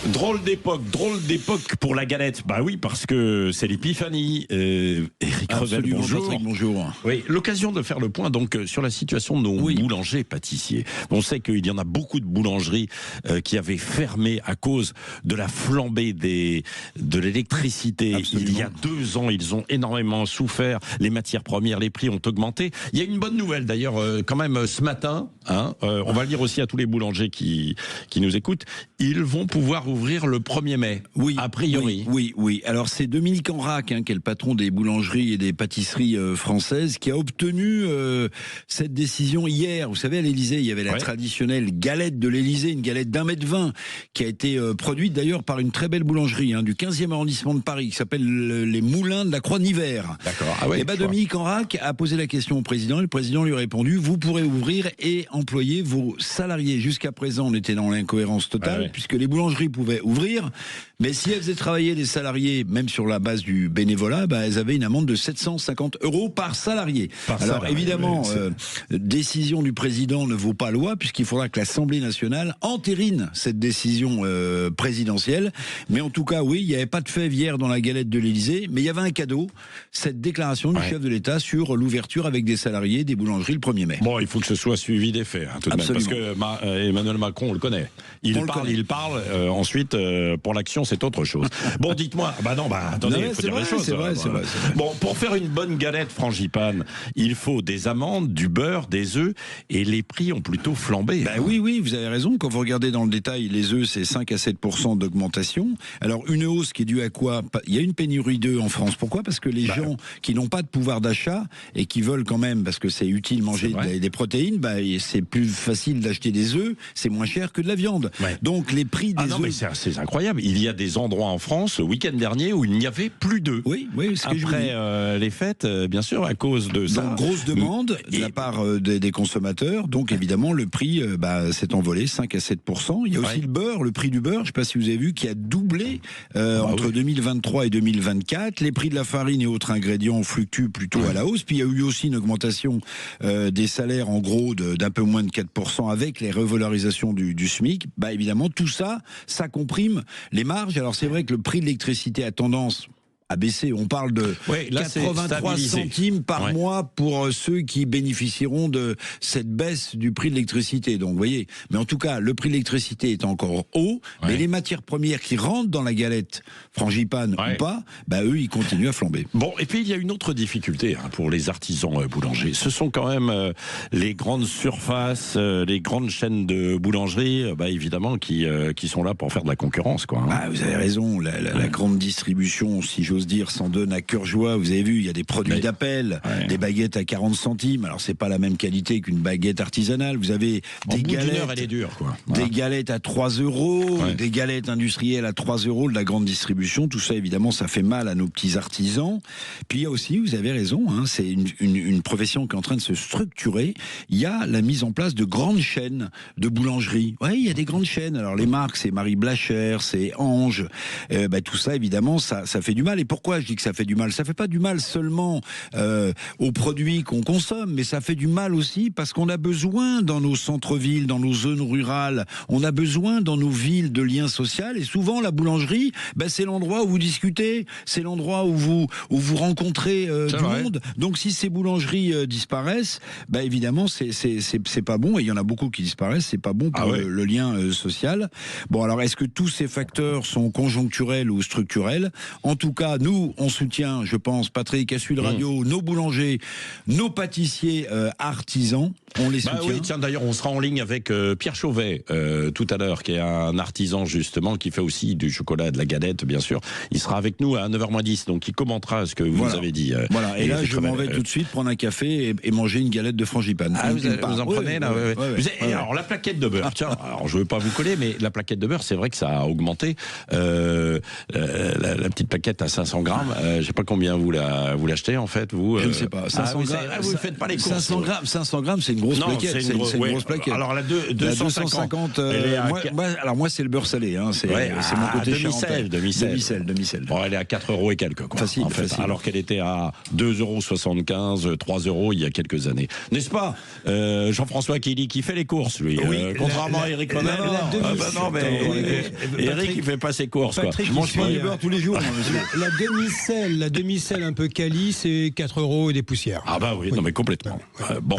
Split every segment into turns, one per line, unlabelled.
Drôle d'époque pour la galette. Bah oui, parce que c'est l'épiphanie. Éric Revel, bonjour.
Patrick, bonjour.
Oui, l'occasion de faire le point donc sur la situation de nos boulangers pâtissiers. On sait qu'il y en a beaucoup de boulangeries qui avaient fermé à cause de la flambée de l'électricité.
Absolument.
Il y a 2 ans, ils ont énormément souffert. Les matières premières, les prix ont augmenté. Il y a une bonne nouvelle d'ailleurs quand même ce matin. On va le dire aussi à tous les boulangers qui nous écoutent. Ils vont pouvoir ouvrir le 1er mai, a priori.
Oui. Alors c'est Dominique Enrac, qui est le patron des boulangeries et des pâtisseries françaises, qui a obtenu cette décision hier. Vous savez, à l'Élysée, il y avait la traditionnelle galette de l'Élysée, une galette d'1,20 m, qui a été produite d'ailleurs par une très belle boulangerie du 15e arrondissement de Paris, qui s'appelle les Moulins de la Croix-Nivert.
D'accord.
Et Dominique Enrac a posé la question au président, et le président lui a répondu: vous pourrez ouvrir et employer vos salariés. Jusqu'à présent, on était dans l'incohérence totale, puisque les boulangeries pouvaient ouvrir, mais si elles faisaient travailler des salariés, même sur la base du bénévolat, elles avaient une amende de 750 € par salarié. Évidemment, décision du président ne vaut pas loi, puisqu'il faudra que l'Assemblée nationale entérine cette décision présidentielle. Mais en tout cas, il n'y avait pas de fève hier dans la galette de l'Élysée, mais il y avait un cadeau, cette déclaration du chef de l'État sur l'ouverture avec des salariés des boulangeries le 1er mai.
Bon, il faut que ce soit suivi des faits, tout de même, parce que Emmanuel Macron, on le connaît. Il parle, ensuite, pour l'action, c'est autre chose. Bon, dites-moi, attendez, il faut dire les choses.
C'est vrai.
Bon, pour faire une bonne galette frangipane, il faut des amandes, du beurre, des œufs, et les prix ont plutôt flambé.
Oui, vous avez raison. Quand vous regardez dans le détail, les œufs, c'est 5 à 7% d'augmentation. Alors, une hausse qui est due à quoi? Il y a une pénurie d'œufs en France. Pourquoi? Parce que les gens qui n'ont pas de pouvoir d'achat et qui veulent quand même, parce que c'est utile manger des protéines, c'est plus facile d'acheter des œufs, c'est moins cher que de la viande. Donc, les prix des œufs...
mais c'est incroyable. Il y a des endroits en France, le week-end dernier, où il n'y avait plus d'œufs.
Oui, ce que
après les fêtes, bien sûr, à cause de ça.
Donc, grosse demande de la part des consommateurs. Donc, évidemment, le prix s'est envolé, 5 à 7%. Il y a aussi le prix du beurre, je ne sais pas si vous avez vu, qui a doublé entre 2023 et 2024. Les prix de la farine et autres ingrédients fluctuent plutôt à la hausse. Puis, il y a eu aussi une augmentation des salaires, en gros, d'un peu moins de 4% avec les revalorisations du SMIC. Évidemment, tout ça, ça comprime les marges. Alors, c'est vrai que le prix de l'électricité a tendance à baisser. On parle de 83 centimes par mois pour ceux qui bénéficieront de cette baisse du prix de l'électricité. Donc, vous voyez. Mais en tout cas, le prix de l'électricité est encore haut. Mais les matières premières qui rentrent dans la galette, frangipane ou pas, eux, ils continuent à flamber.
Bon, et puis il y a une autre difficulté pour les artisans boulangers. Ce sont quand même les grandes surfaces, les grandes chaînes de boulangerie, évidemment, qui sont là pour faire de la concurrence, quoi.
Vous avez raison. La grande distribution, si j'ose dire, s'en donne à cœur joie. Vous avez vu, il y a des produits d'appel, des baguettes à 40 centimes. Alors, c'est pas la même qualité qu'une baguette artisanale. Vous avez des galettes.
Elle est dure, quoi.
Des galettes à 3 €, des galettes industrielles à 3 € de la grande distribution. Tout ça, évidemment, ça fait mal à nos petits artisans. Puis, il y a aussi, vous avez raison, c'est une profession qui est en train de se structurer. Il y a la mise en place de grandes chaînes de boulangerie. Il y a des grandes chaînes. Alors, les marques, c'est Marie Blachère, c'est Ange. Tout ça, évidemment, ça fait du mal. Et pourquoi je dis que ça fait du mal? Ça fait pas du mal seulement aux produits qu'on consomme, mais ça fait du mal aussi parce qu'on a besoin dans nos centres-villes, dans nos zones rurales, on a besoin dans nos villes de liens sociaux. Et souvent, la boulangerie, c'est l'endroit où vous discutez, c'est l'endroit où vous rencontrez du monde. Donc, si ces boulangeries disparaissent, évidemment, c'est pas bon. Et il y en a beaucoup qui disparaissent, c'est pas bon pour le lien social. Bon, alors, est-ce que tous ces facteurs sont conjoncturels ou structurels? En tout cas, nous, on soutient, je pense, Patrick, à Sud Radio, nos boulangers, nos pâtissiers artisans, on les soutient.
D'ailleurs, on sera en ligne avec Pierre Chauvet tout à l'heure, qui est un artisan, justement, qui fait aussi du chocolat, de la galette, bien sûr. Il sera avec nous à 9h-10, donc il commentera ce que vous avez dit.
Et là, je m'en vais tout de suite prendre un café et manger une galette de frangipane.
Vous en prenez, là? Alors, la plaquette de beurre, tiens, alors, je ne veux pas vous coller, mais la plaquette de beurre, c'est vrai que ça a augmenté. La petite plaquette à 500 500 grammes. Je sais pas combien vous l'achetez en fait, vous.
Je ne sais pas. 500 grammes.
Vous ne faites pas les courses.
500 grammes, c'est une grosse plaquette. C'est une grosse plaquette.
Alors la 250.
Moi, c'est le beurre salé. Hein. C'est mon côté
demi-sel.
Demi-sel.
Bon, elle est à 4 € et quelques. Quoi,
facile,
en fait,
facile.
Alors qu'elle était à 2,75 €, 3 € il y a quelques années. N'est-ce pas, Jean-François Killy qui fait les courses, lui, contrairement à Eric Lemaire. Non, mais Eric, il fait pas ses courses. Quoi.
Je mange pas du beurre tous les jours.
La demi-sel un peu quali, c'est 4 € et des poussières.
Ah bah oui, non mais complètement. Bon,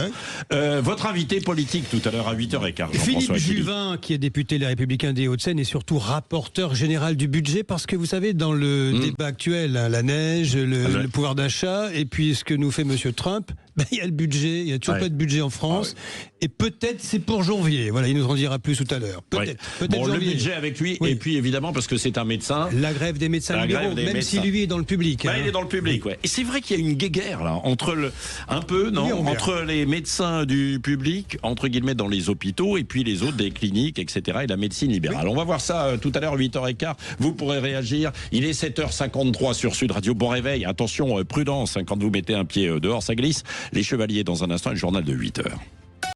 votre invité politique tout à l'heure à 8h15,
Philippe Juvin, qui est député Les Républicains des Hauts-de-Seine et surtout rapporteur général du budget, parce que vous savez, dans le débat actuel, la neige, le pouvoir d'achat, et puis ce que nous fait Monsieur Trump, il y a le budget, il n'y a toujours pas de budget en France, et peut-être c'est pour janvier. Voilà, il nous en dira plus tout à l'heure. Peut-être
bon,
janvier.
Le budget avec lui, et puis évidemment parce que c'est un médecin.
La grève des médecins libéraux, même si lui est dans le public.
Il est dans le public, Et c'est vrai qu'il y a une guéguerre là entre entre les médecins du public, entre guillemets, dans les hôpitaux, et puis les autres des cliniques, etc. et la médecine libérale. On va voir ça tout à l'heure, 8h15. Vous pourrez réagir. Il est 7h53 sur Sud Radio. Bon réveil. Attention, prudence, quand vous mettez un pied dehors, ça glisse. Les Chevaliers dans un instant, et le journal de 8h.